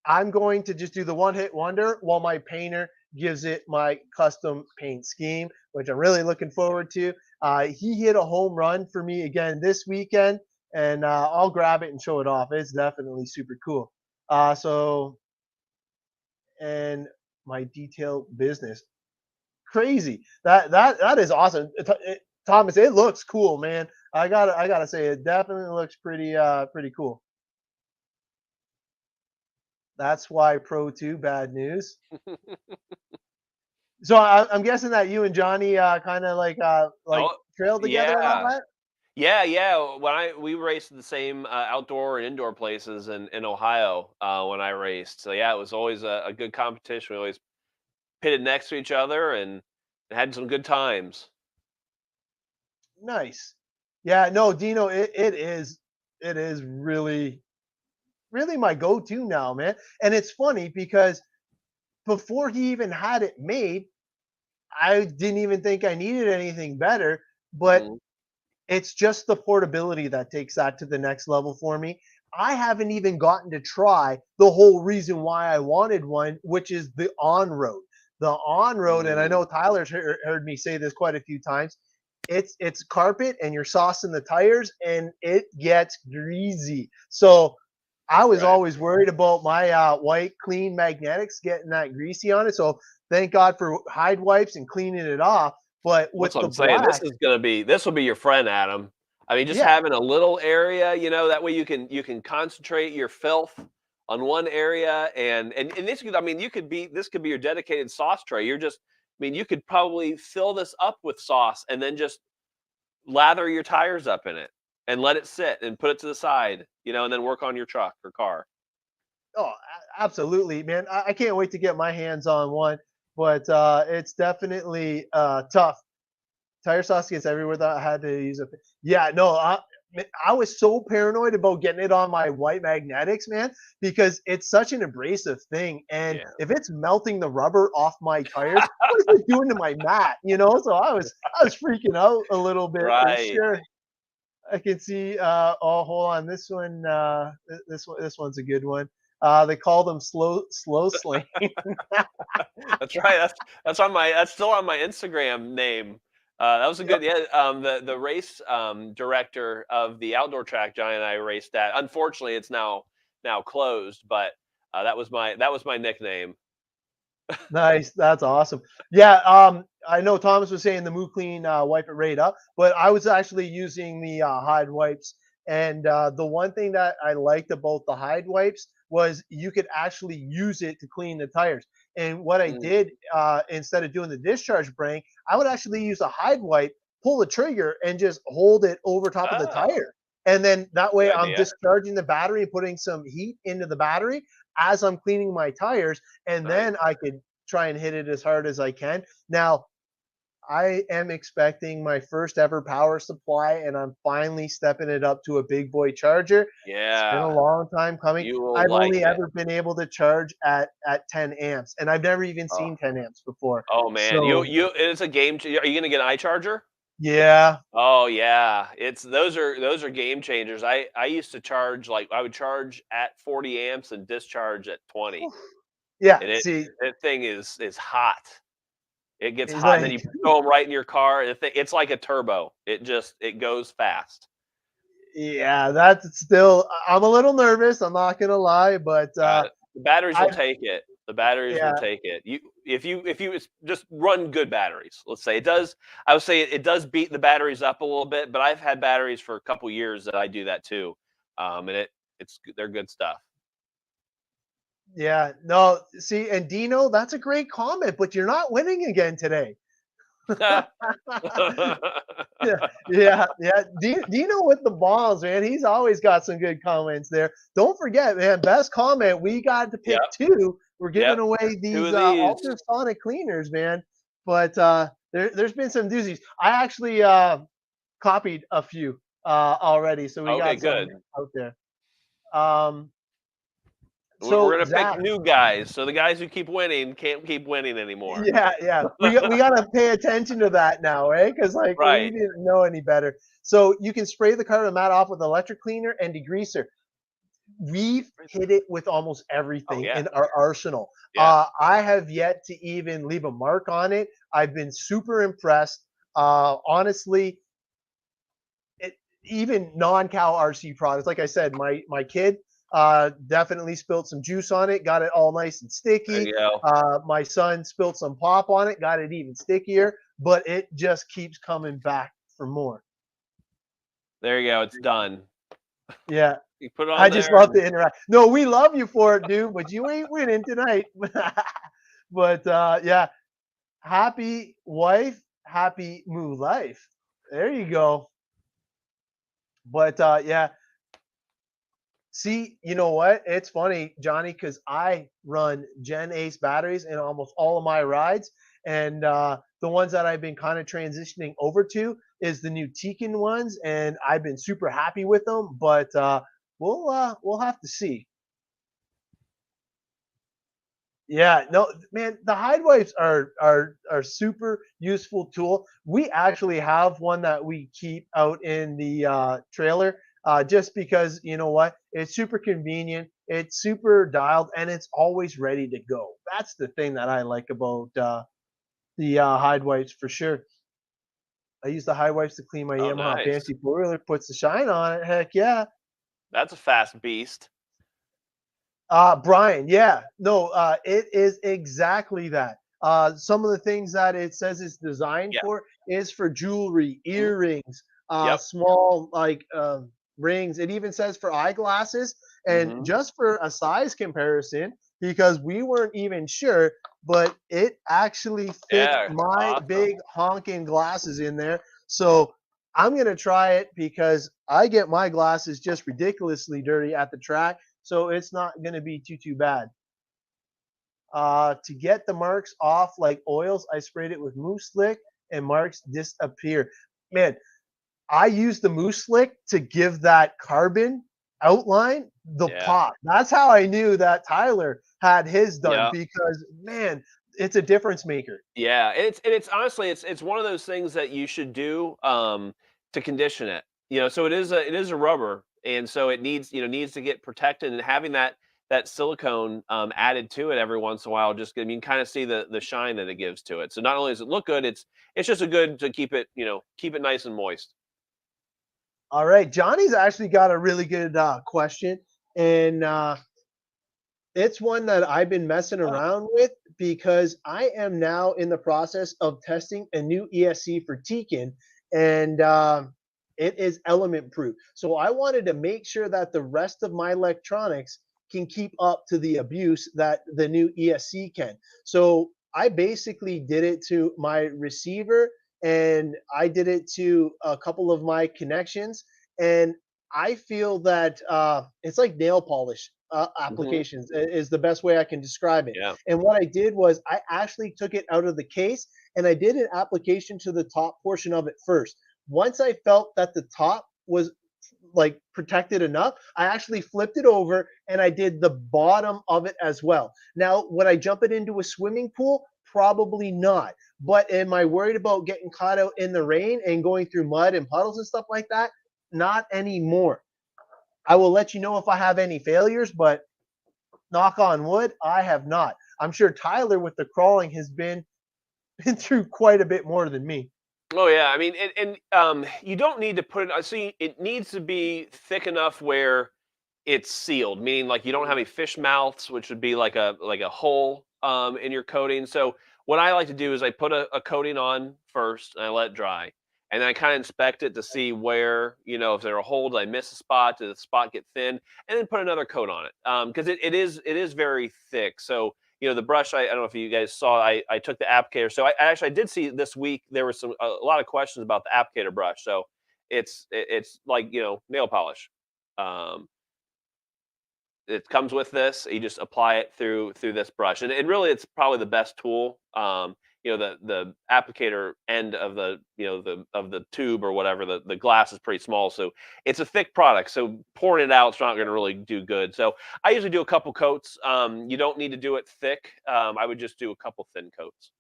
I'm going to just do the one hit wonder while my painter gives it my custom paint scheme, which I'm really looking forward to. He hit a home run for me again this weekend, and I'll grab it and show it off. It's definitely super cool. So, and my detailed business, crazy. That is awesome, Thomas. It looks cool, man. I gotta say, it definitely looks pretty cool. That's why Pro 2 bad news. So I'm guessing that you and Johnny kind of like Oh, trailed together and all yeah. that. Yeah. We raced at the same outdoor and indoor places in Ohio when I raced. So yeah, it was always a good competition. We always pitted next to each other and had some good times. Nice. Yeah, no, Dino, it is really my go-to now, man. And it's funny because before he even had it made, I didn't even think I needed anything better. But Mhm. it's just the portability that takes that to the next level for me. I haven't even gotten to try the whole reason why I wanted one, which is the on road. The on road, and I Mm, know Tyler's heard me say this quite a few times. It's carpet and you're saucing the tires and it gets greasy. So I was right. always worried about my white clean magnetics getting that greasy on it. So thank God for hide wipes and cleaning it off. But That's with what the I'm saying. black, This will be your friend, Adam. I mean, just yeah, having a little area, that way you can concentrate your filth on one area, and this could, I mean, this could be your dedicated sauce tray. I mean, you could probably fill this up with sauce and then just lather your tires up in it and let it sit and put it to the side, and then work on your truck or car. oh, absolutely, man. I can't wait to get my hands on one, but it's definitely tough. Tire sauce gets everywhere that I had to use it. Yeah, no, I was so paranoid about getting it on my white magnetics, man, because it's such an abrasive thing. And Yeah. if it's melting the rubber off my tires, what is it doing to my mat? So I was freaking out a little bit for Right. sure. I can see. Oh, hold on. This one. This one's a good one. They call them slow slang. That's right. That's still on my Instagram name. That was a Yep. good, yeah. The race director of the outdoor track Johnny and I raced at. Unfortunately, it's now closed, but that was my nickname. Nice. That's awesome. Yeah. I know Thomas was saying the Moo Clean wipe it right up, but I was actually using the Hide wipes. And the one thing that I liked about the Hide wipes was you could actually use it to clean the tires. And what I Mm. did instead of doing the discharge brake, I would actually use a Hide wipe, pull the trigger, and just hold it over top of the Oh, tire. And then that good way I'm idea. discharging the battery, putting some heat into the battery as I'm cleaning my tires. And Nice. then I could try and hit it as hard as I can. Now, I am expecting my first ever power supply, and I'm finally stepping it up to a big boy charger. It's been a Yeah, long time coming. you will I've like only it. ever been able to charge at 10 amps, and I've never even Oh, seen 10 amps before. oh man, So, it's a game. Are you gonna get an eye charger? yeah. Oh yeah, it's those are game changers. I used to charge like I would charge at 40 amps and discharge at 20, Yeah, and it see, that thing is hot. It gets it's hot, and then like you throw them right in your car. It's like a turbo. It goes fast. yeah, that's still I'm a little nervous, I'm not gonna lie, but The batteries will I take it. The batteries will yeah, take it. Just run good batteries. Let's say it does. I would say it does beat the batteries up a little bit, but I've had batteries for a couple years that I do that too, and they're good stuff. yeah, no, see, and Dino, that's a great comment, but you're not winning again today. Yeah, yeah, yeah. Dino with the balls, man. He's always got some good comments there. Don't forget, man. Best comment. We got to pick Yep, two. We're giving yep. away Two these of these. ultrasonic cleaners, man. But there's been some doozies. I actually copied a few already, so we Okay, got some good. out there. Um, We're so gonna pick Zach, new guys, so the guys who keep winning can't keep winning anymore. yeah, yeah. We gotta pay attention to that now, right? Because like we Right. didn't know any better. So you can spray the carbon mat off with electric cleaner and degreaser. We've hit it with almost Oh everything yeah, in our arsenal. yeah. I have yet to even leave a mark on it. I've been super impressed. Honestly, it, even non-cow RC products, like I said, my kid definitely spilled some juice on it, got it all nice and There sticky. you go. My son spilled some pop on it, got it even stickier, but it just keeps coming back for more. There you go. It's done. Yeah, You put it I on just there, love and to interact. No, we love you for it, dude, but you ain't winning tonight. But yeah, happy wife, happy moo life. There you go. But yeah, see, you know what? It's funny, Johnny, because I run Gen Ace batteries in almost all of my rides. And the ones that I've been kind of transitioning over to is the new Tekin ones, and I've been super happy with them. But we'll have to see. Yeah, no, man, the hide wipes are super useful tool. We actually have one that we keep out in the trailer, just because you know what, it's super convenient, it's super dialed, and it's always ready to go. That's the thing that I like about the hide wipes for sure. I use the hide wipes to clean my oh, Yamaha nice. fancy four wheeler, puts the shine on it. Heck yeah. That's a fast beast. Brian, yeah, no, it is exactly that. Some of the things that it says it's designed Yeah. for is for jewelry, Mhm. earrings, Yep. small like rings. It even says for eyeglasses, and Mhm. just for a size comparison, because we weren't even sure, but it actually fits Yeah. my Awesome. big honking glasses in there. So I'm gonna try it because I get my glasses just ridiculously dirty at the track, so it's not going to be too bad. To get the marks off like oils, I sprayed it with Moose Slick and marks disappear. Man, I used the Moose Slick to give that carbon outline the Yeah. pop. That's how I knew that Tyler had his done Yeah. because man, it's a difference maker. Yeah. It's honestly it's one of those things that you should do to condition it. So it is a rubber, and so it needs to get protected, and having that silicone added to it every once in a while, just I mean kind of see the shine that it gives to it. So not only does it look good, it's just a good to keep it nice and moist. All right, Johnny's actually got a really good question, and it's one that I've been messing Oh, around with because I am now in the process of testing a new ESC for Tekin, and it is element proof. So I wanted to make sure that the rest of my electronics can keep up to the abuse that the new ESC can. So I basically did it to my receiver, and I did it to a couple of my connections, and I feel that it's like nail polish Hmm. applications is the best way I can describe it. Yeah. And what I did was I actually took it out of the case and I did an application to the top portion of it first. Once I felt that the top was like protected enough, I actually flipped it over and I did the bottom of it as well. Now, would I jump it into a swimming pool? Probably not. But am I worried about getting caught out in the rain and going through mud and puddles and stuff like that? Not anymore. I will let you know if I have any failures, but knock on wood, I have not. I'm sure Tyler with the crawling has been through quite a bit more than me. Oh yeah, I mean, you don't need to put it. See, it needs to be thick enough where it's sealed, meaning like you don't have any fish mouths, which would be like a hole in your coating. So what I like to do is I put a coating on first, and I let it dry, and then I kind of inspect it to see where if there are a hole, did I miss a spot? Did the spot get thin? And then put another coat on it because it is very thick. So the brush. I don't know if you guys saw. I took the applicator. So I did see this week there was a lot of questions about the applicator brush. So it's like nail polish. Um, it comes with this. You just apply it through this brush, and really, it's probably the best tool. The applicator end of the tube or whatever, the glass is pretty small, so it's a thick product. So pouring it out, it's not going to really do good. So I usually do a couple coats. You don't need to do it thick. I would just do a couple thin coats.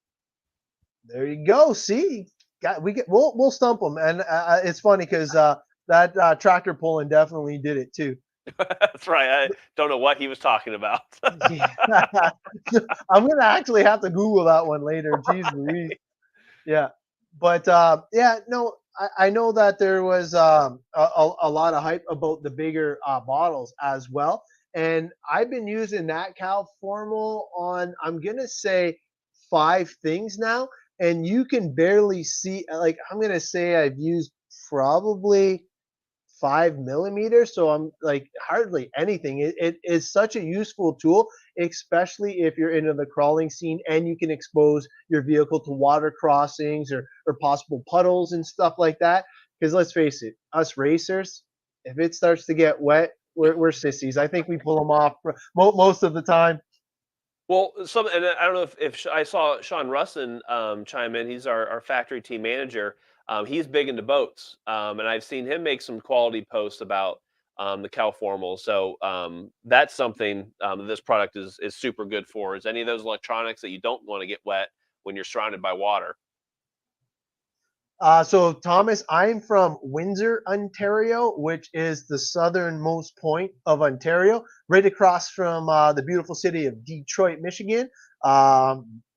There you go. See, we'll stump them, and it's funny because that tractor pulling definitely did it too. That's right. I don't know what he was talking about. Yeah. I'm gonna actually have to Google that one later. Jeez Louise. Yeah. But yeah, no, I know that there was a lot of hype about the bigger bottles as well. And I've been using that Cal Formal on, I'm going to say, 5 things now. And you can barely see, like, I'm going to say I've used probably 5 millimeters. So I'm like hardly anything. It is such a useful tool, especially if you're into the crawling scene and you can expose your vehicle to water crossings or possible puddles and stuff like that. Because let's face it, us racers, if it starts to get wet, we're sissies. I think we pull them off most of the time. Well, and I don't know if I saw Sean Russin chime in. He's our factory team manager. He's big into boats, and I've seen him make some quality posts about the Calformal. So that's something that this product is super good for. Is any of those electronics that you don't want to get wet when you're surrounded by water? So Thomas, I'm from Windsor, Ontario, which is the southernmost point of Ontario, right across from the beautiful city of Detroit, Michigan.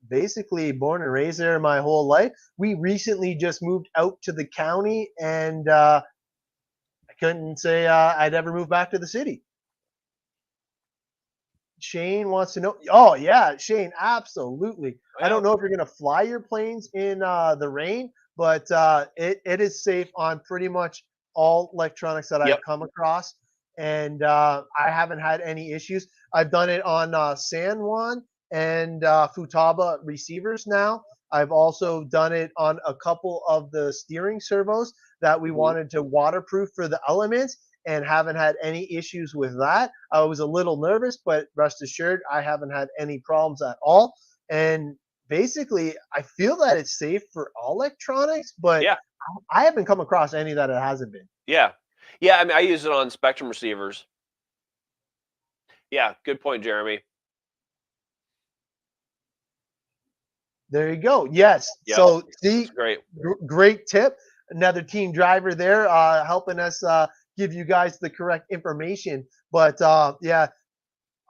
Basically born and raised there my whole life. We recently just moved out to the county, and I couldn't say I'd ever move back to the city. Shane wants to know. Oh yeah, Shane, absolutely. I Yeah. don't know if you're gonna fly your planes in the rain, but it is safe on pretty much all electronics that Yep. I've come across, and I haven't had any issues. I've done it on San Juan and Futaba receivers now. I've also done it on a couple of the steering servos that we Mhm. wanted to waterproof for the elements, and haven't had any issues with that. I was a little nervous, but rest assured, I haven't had any problems at all. And basically, I feel that it's safe for all electronics, but Yeah. I haven't come across any that it hasn't been. Yeah. Yeah. I mean, I use it on Spectrum receivers. Yeah. Good point, Jeremy. There you go. Yes. Yep. So, That's see, great. great tip. Another team driver there helping us give you guys the correct information. But yeah,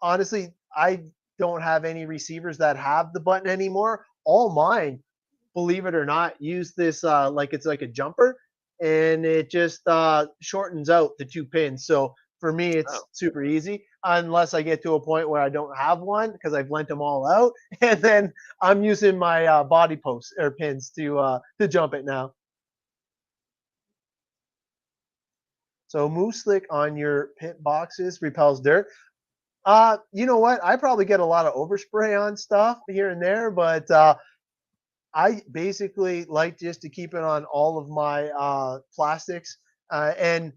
honestly, I don't have any receivers that have the button anymore. All mine, believe it or not, use this like it's like a jumper, and it just shortens out the 2 pins. So For me, Oh. it's super easy unless I get to a point where I don't have one because I've lent them all out, and then I'm using my body posts or pins to jump it now. So move slick on your pit boxes repels dirt. You know what? I probably get a lot of overspray on stuff here and there, but I basically like just to keep it on all of my plastics. And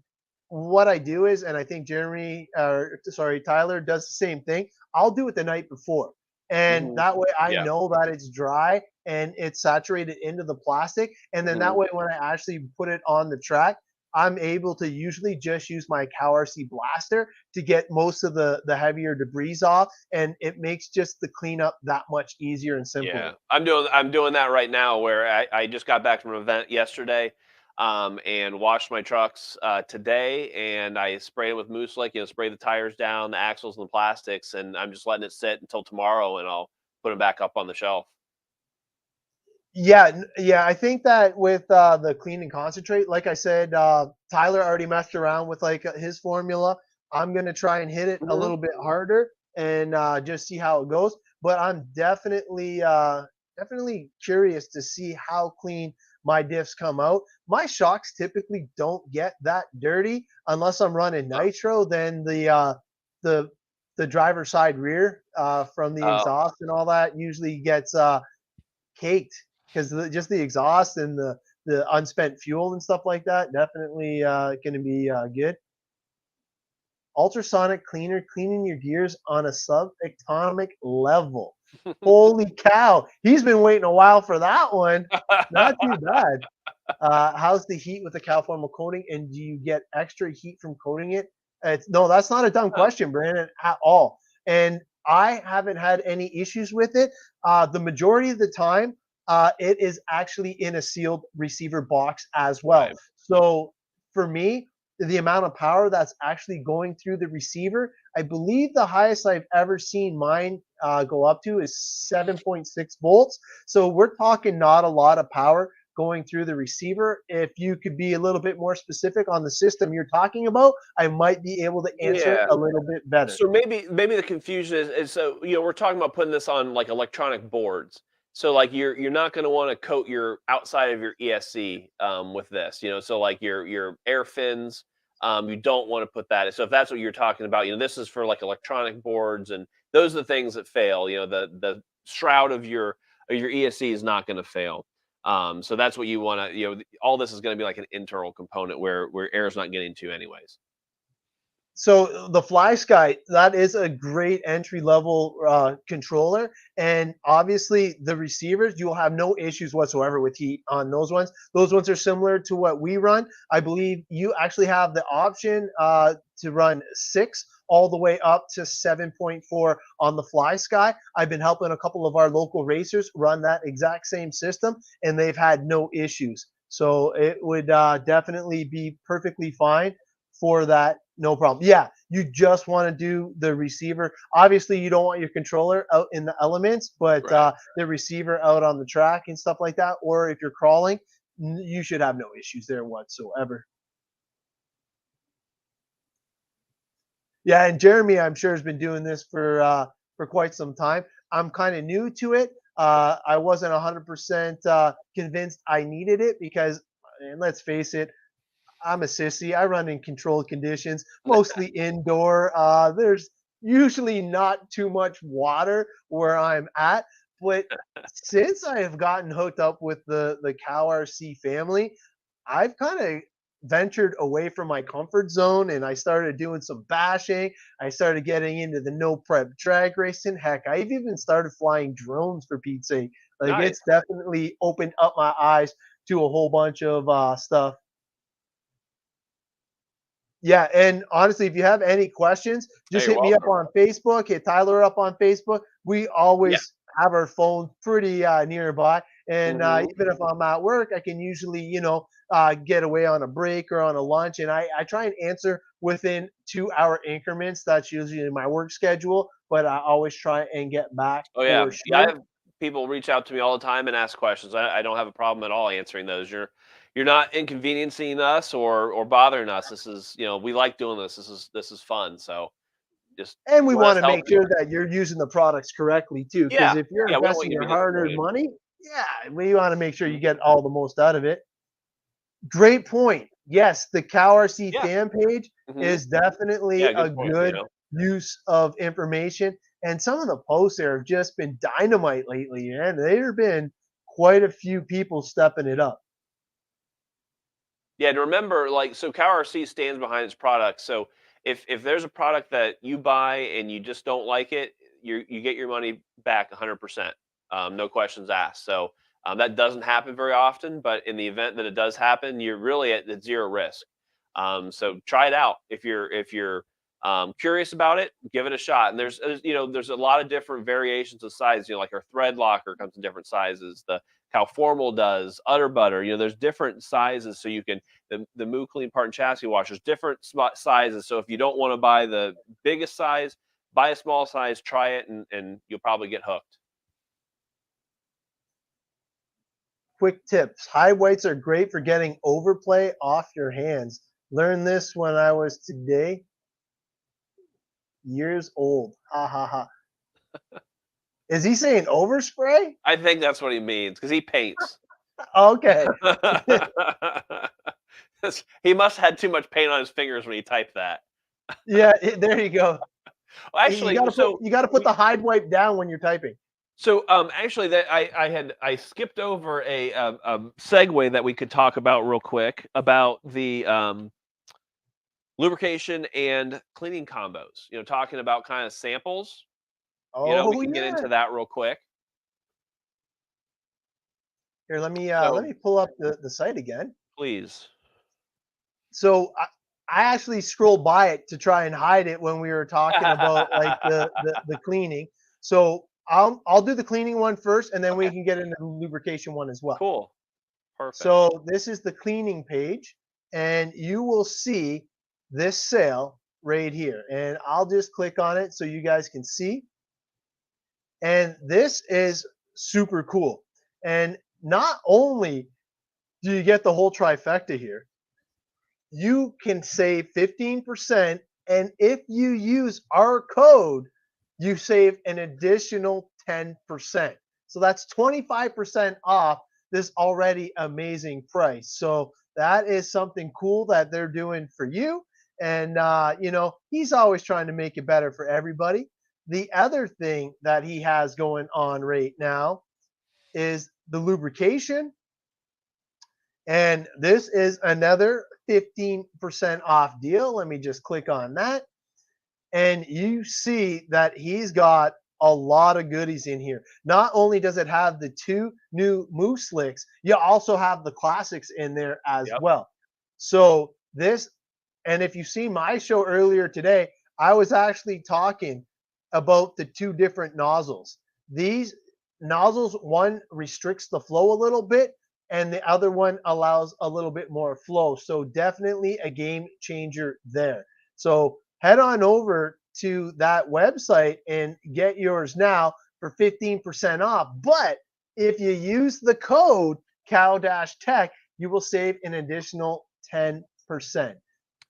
what I do is, and I think Tyler does the same thing. I'll do it the night before, and Hmm. that way I Yeah. know that it's dry and it's saturated into the plastic. And then that Hmm. way, when I actually put it on the track, I'm able to usually just use my CowRC blaster to get most of the heavier debris off, and it makes just the cleanup that much easier and Yeah, simpler. I'm doing that right now where I just got back from an event yesterday, and washed my trucks today, and I sprayed it with Moose Lick, spray the tires down, the axles and the plastics, and I'm just letting it sit until tomorrow, and I'll put them back up on the shelf. Yeah, yeah. I think that with the clean and concentrate, like I said, Tyler already messed around with like his formula. I'm gonna try and hit it a Hmm. little bit harder and just see how it goes. But I'm definitely curious to see how clean my diffs come out. My shocks typically don't get that dirty unless I'm running Oh, nitro. Then the the driver's side rear from the oh, exhaust and all that usually gets caked because just the exhaust and the unspent fuel and stuff like that definitely going to be good. Ultrasonic cleaner cleaning your gears on a subatomic level. Holy cow! He's been waiting a while for that one. Not too bad. How's the heat with the cowformal coating, and do you get extra heat from coating it? No, that's not a dumb Huh, question, Brandon, at all. And I haven't had any issues with it. The majority of the time, it is actually in a sealed receiver box as well. right, So for me, the amount of power that's actually going through the receiver, I believe the highest I've ever seen mine go up to is 7.6 volts. So we're talking not a lot of power going through the receiver. If you could be a little bit more specific on the system you're talking about, I might be able to answer it yeah. a little bit better. So maybe the confusion is so we're talking about putting this on like electronic boards. So like you're not going to want to coat your outside of your ESC with this, so like your air fins, you don't want to put that. So if that's what you're talking about, this is for like electronic boards, and those are the things that fail. The shroud of your ESC is not going to fail. So that's what you want to, all this is going to be like an internal component where air is not getting to anyways. So the Fly Sky, that is a great entry level controller, and obviously the receivers, you will have no issues whatsoever with heat on those ones. Those ones are similar to what we run. I believe you actually have the option to run 6 all the way up to 7.4 on the Fly Sky. I've been helping a couple of our local racers run that exact same system, and they've had no issues. So it would definitely be perfectly fine for that, no problem. Yeah, you just want to do the receiver. Obviously, you don't want your controller out in the elements, but Right. the receiver out on the track and stuff like that. Or if you're crawling, you should have no issues there whatsoever. Yeah, and Jeremy, I'm sure has been doing this for quite some time. I'm kind of new to it. I wasn't 100% convinced I needed it because, and let's face it, I'm a sissy. I run in controlled conditions, mostly indoor. There's usually not too much water where I'm at. But since I have gotten hooked up with the Cow RC family, I've kind of ventured away from my comfort zone and I started doing some bashing. I started getting into the no prep drag racing. Heck, I've even started flying drones for Pete's sake. Like Nice. it's definitely opened up my eyes to a whole bunch of stuff. Yeah, and honestly, if you have any questions, Hey, just you're hit me up welcome. on Facebook, hit Tyler up on Facebook. We Yeah. always have our phone pretty nearby, and Hmm. even if I'm at work, I can usually, get away on a break or on a lunch, and I try and answer within 2 hour increments. That's usually my work schedule, but I always try and get back Oh yeah, for yeah. I sure. have people reach out to me all the time and ask questions. I don't have a problem at all answering those. you're not inconveniencing us or bothering us. This is, we like doing this. This is fun. So just And we let want us to help make you. sure that you're using the products correctly too, because Yeah, if you're yeah. We don't want investing you to your be hard-earned disappointed. money, yeah, we want to make sure you Mhm. get all the most out of it. Great point. Yes, the CowRC Yeah. fan page Hmm. is definitely Yeah. a Good point, good Dino. use of information. And some of the posts there have just been dynamite lately, and there have been quite a few people stepping it up. Yeah, and remember, like, so CowRC stands behind its product. So if there's a product that you buy and you just don't like it, you get your money back 100%, no questions asked. So that doesn't happen very often, but in the event that it does happen, you're really at zero risk. So try it out if you're curious about it, give it a shot. And there's a lot of different variations of size. Like our thread locker comes in different sizes. The Cow Formal does, Udder Butter. There's different sizes, so you can the Moo Clean Part and Chassis washers, different sizes. So if you don't want to buy the biggest size, buy a small size, try it, and you'll probably get hooked. Quick tips. High weights are great for getting overplay off your hands. Learned this when I was today years old. Ha ha ha. Is he saying overspray? I think that's what he means because he paints. Okay. He must have had too much paint on his fingers when he typed that. Yeah, there you go. Well, You actually, gotta put so you gotta put we the hide wipe down when you're typing. actually that I skipped over a segue that we could talk about real quick about the lubrication and cleaning combos. Talking about kind of samples. We Oh can get yeah. into that real quick. Here, let So me pull up the site again. please. So I actually scrolled by it to try and hide it when we were talking about like the cleaning. So I'll do the cleaning one first, and then we Okay, can get into the lubrication one as well. cool. Perfect. So this is the cleaning page, and you will see this sale right here. And I'll just click on it so you guys can see. And this is super cool. And not only do you get the whole trifecta here, you can save 15%. And if you use our code, you save an additional 10%. So that's 25% off this already amazing price. So that is something cool that they're doing for you. And, he's always trying to make it better for everybody. The other thing that he has going on right now is the lubrication, and this is another 15% off deal. Let me just click on that. And you see that he's got a lot of goodies in here. Not only does it have the two new Moose Slicks, you also have the classics in there as Yep. well. So this, and if you've seen my show earlier today, I was actually talking about the two different nozzles. These nozzles, one restricts the flow a little bit, and the other one allows a little bit more flow. So definitely a game changer there. So head on over to that website and get yours now for 15% off. But if you use the code cow-tech, you will save an additional 10%.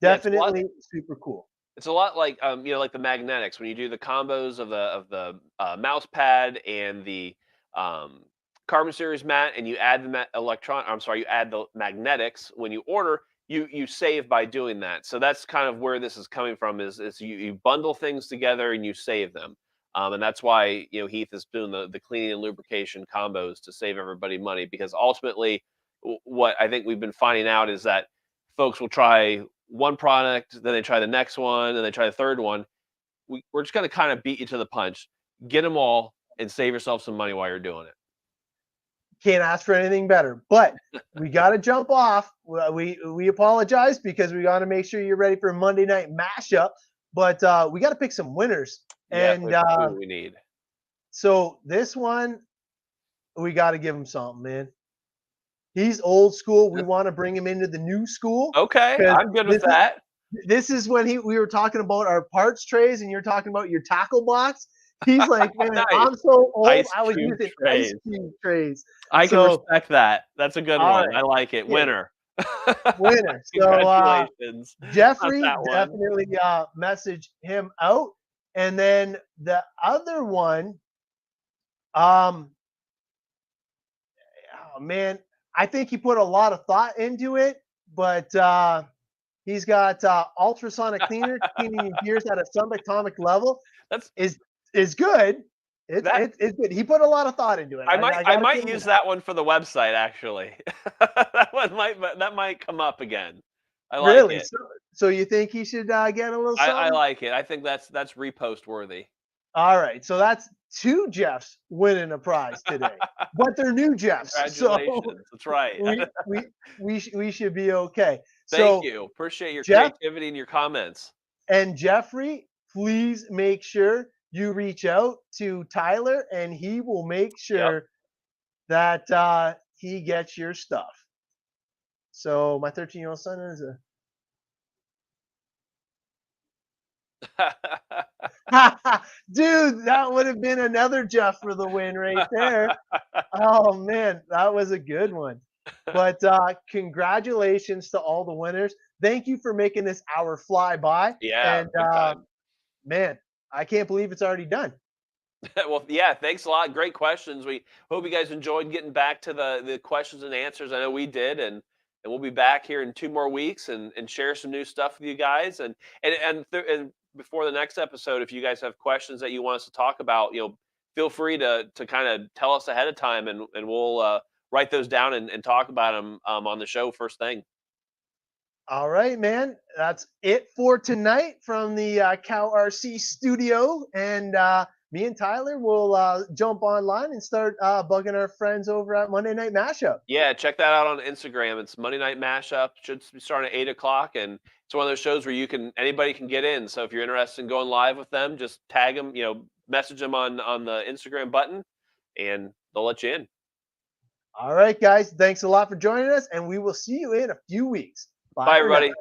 Yeah, it's a lot. Definitely super cool. It's a lot like like the magnetics when you do the combos of the mouse pad and the um, carbon series mat, and you add the electron. I'm sorry, you add the magnetics when you order. You save by doing that. So that's kind of where this is coming from. Is you bundle things together and you save them. And that's why Heath is doing the cleaning and lubrication combos to save everybody money, because ultimately what I think we've been finding out is that folks will try one product, then they try the next one, and they try the third one. We're just going to kind of beat you to the punch. Get them all and save yourself some money while you're doing it. Can't ask for anything better. But we got to jump off. We apologize because we got to make sure you're ready for a Monday night mashup. But we got to pick some winners. Yes, And there's two we need. so this one, we got to give him something, man. He's old school. We want to bring him into the new school Okay, because I'm good with this is that. this is when we were talking about our parts trays and you're talking about your tackle box. He's like, man, Nice. I'm so old. Ice I was cube using ice trays. cube trays. I can So, respect that. That's a good all one. right, I like it. yeah, Winner. winner. So Congratulations on Jeffrey, that one. definitely message him out. And then the other one, um, oh man, I think he put a lot of thought into it, but he's got ultrasonic cleaner cleaning your gears at a subatomic level. That's Is good. that It's good. He put a lot of thought into it. I I gotta might give him use that. that one for the website actually. That might come up again. I like Really? it. So you think he should get a little I something? like it. I think that's repost worthy. All right. So that's two Jeffs winning a prize today, but they're new Jeffs. So Congratulations. That's right. we should be okay. Thank So you. Appreciate your Jeff creativity and your comments. and Jeffrey, please make sure you reach out to Tyler, and he will make Yep. sure that he gets your stuff. So my 13-year-old son is a dude. That would have been another Jeff for the win right there. Oh man, that was a good one. But congratulations to all the winners. Thank you for making this hour fly by. Yeah, And big time. man, I can't believe it's already done. Well, yeah, thanks a lot. Great questions. We hope you guys enjoyed getting back to the questions and answers. I know we did, and we'll be back here in 2 more weeks and share some new stuff with you guys. And before the next episode, if you guys have questions that you want us to talk about, feel free to kind of tell us ahead of time, and we'll write those down and talk about them on the show first thing. All right, man. That's it for tonight from the CowRC studio. And me and Tyler will jump online and start bugging our friends over at Monday Night Mashup. Yeah, check that out on Instagram. It's Monday Night Mashup. Should be starting at 8 o'clock, and it's one of those shows where anybody can get in. So if you're interested in going live with them, just tag them, message them on the Instagram button, and they'll let you in. All right, guys. Thanks a lot for joining us, and we will see you in a few weeks. Bye Bye, for now. everybody.